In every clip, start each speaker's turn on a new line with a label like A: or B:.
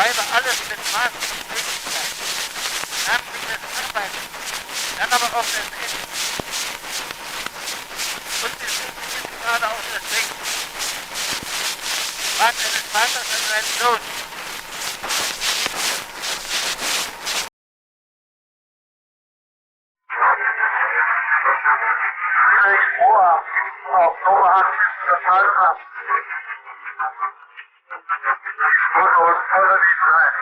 A: Treibe alles mit Maß und Möglichkeit. Dann bringt das Arbeiten, dann aber auch das Essen. Und wir sind jetzt gerade auch das Denken. Rat eines Vaters an seinen Sohn.
B: Friedrichsruh, Oktober 1800. Stunde und voller die Zeit.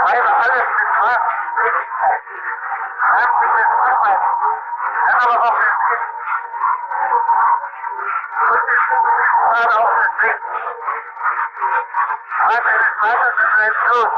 B: Treibe alles mit Maß und Möglichkeit. Dann bringt das Arbeiten, dann aber auch das Essen. Und wir sind jetzt gerade auch das Denken. Rat eines Vaters an seinen Sohn.